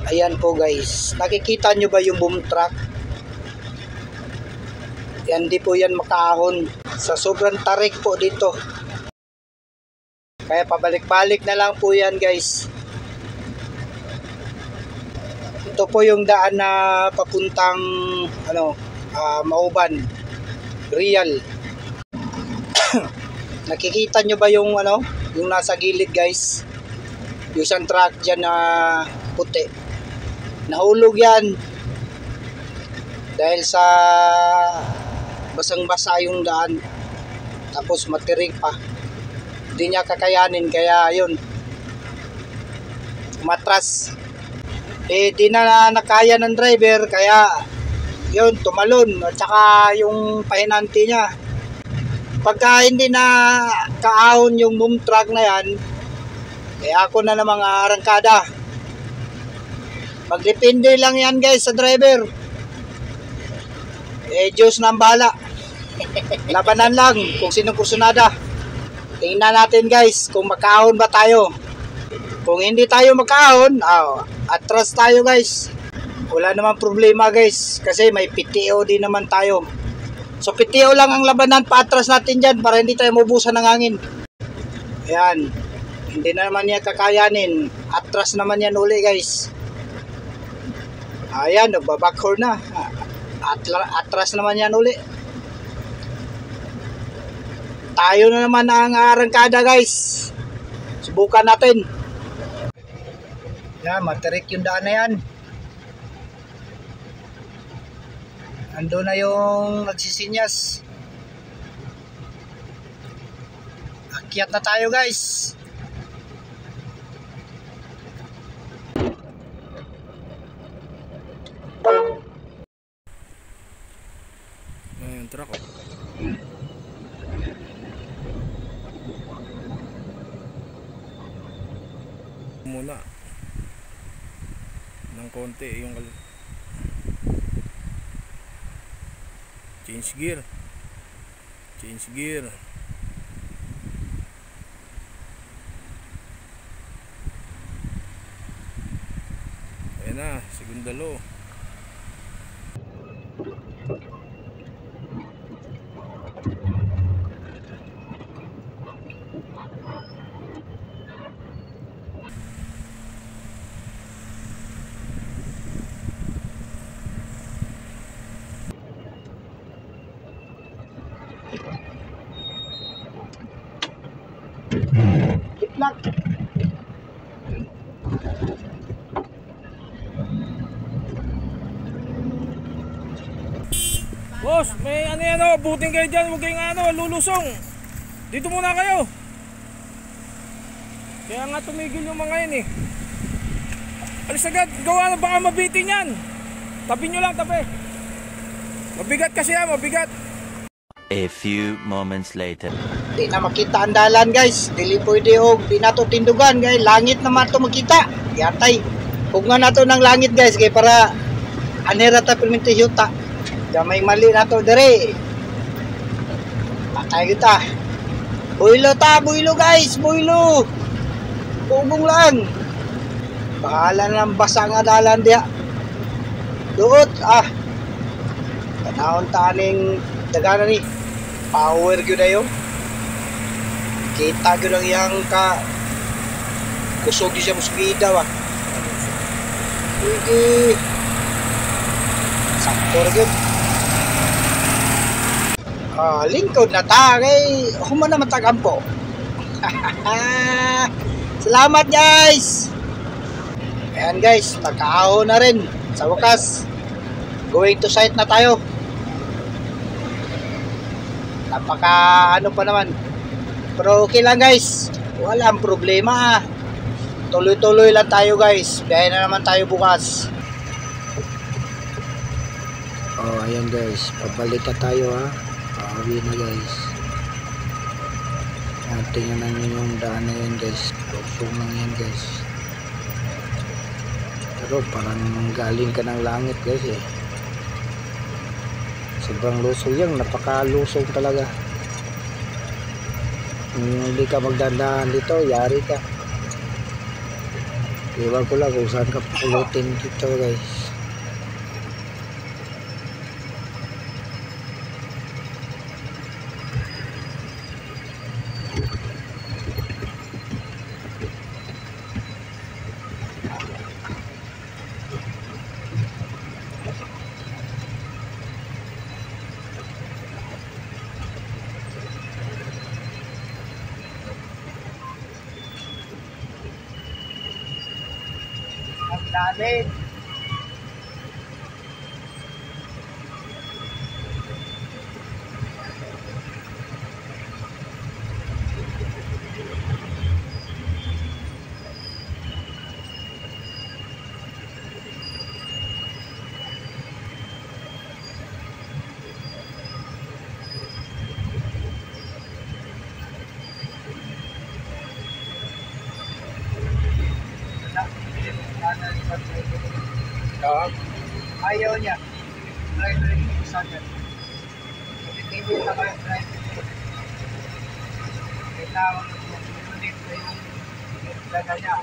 Ayan po guys, nakikita nyo ba yung boom truck? Yan, di po yan makaahon sa sobrang tarik po dito. Kaya pabalik-balik na lang po yan guys. Ito po yung daan na papuntang Mauban, Real. Nakikita nyo ba yung yung nasa gilid guys? Yung isang truck dyan na puti. Nahulog yan dahil sa basang-basa yung daan, tapos matirik pa, hindi niya kakayanin, kaya yun, matras. Di na nakaya ng driver, kaya yun, tumalon. At saka yung pahinanti niya, pagka hindi na kaahon yung boom truck na yan, kaya ako na namang arangkada. Magdepende lang yan guys sa driver. Diyos na ang bahala. Labanan lang kung sino kusunada. Tingnan natin guys kung makaahon ba tayo. Kung hindi tayo makaahon, atras tayo guys. Wala namang problema guys, kasi may PTO din naman tayo. So PTO lang ang labanan, paatras natin dyan para hindi tayo mabubusan ng hangin. Ayan, hindi na naman yan kakayanin. Atras naman yan uli guys. Ayan, nagbabackhorn na. Atras naman yan uli. Tayo na naman ang arangkada guys. Subukan natin. Yan, matirik yung daan na yan. Ando na yung nagsisinyas. Akyat na tayo guys. Ayun, truck oh. Muna ng konti yung change gear. Ayan na, segundalo. Itlak. Boss, may buting kayo dyan, huwag kayong lulusong. Dito muna kayo. Kaya nga tumigil yung mga yun eh. Alis agad, gawa na, baka mabitin yan. Tabi nyo lang, tabi. Mabigat kasi yan, mabigat. A few moments later. Di na makita ang dalan guys. Dili pwede di na to tindugan guys. Langit naman to makita. Yatay. Huwag nga na to ng langit guys. Kaya para anera ta perminti yuta. May mali na to dere. Patay kita. Buylo guys. Buylo. Bubong lang. Bahala na ng basa nga dalan diya. Duot. Tanahon taning dagana ni. Power gyud ayo. Kita gyud ang iyang kusog siya musbida wa. Sige. Saktor gyud. Lingkod na ta kay human na matagampo. Salamat guys. Ayan guys, nagkaahon na rin. Sa wakas, going to site na tayo. Napaka pa naman. Pero okay lang guys. Walang problema. Tuloy-tuloy lang tayo guys. Biyahe na naman tayo bukas. Ayan guys. Pabalik na tayo ha. Pauwi na guys. Tingnan namin yung daan na yun guys. Lusong lang yan guys. Pero parang galing ka ng langit guys eh. Sobrang lusog yan, napakalusog talaga. Kung hindi ka magdandaan dito, yari ka. Iwan ko lang kung saan ka pulutin dito guys. Ang lalim. Oo. Ayaw niya. Driver yung isa dyan. Hindi na kayo driver. Kailangan mo ulit na yung talaga niya.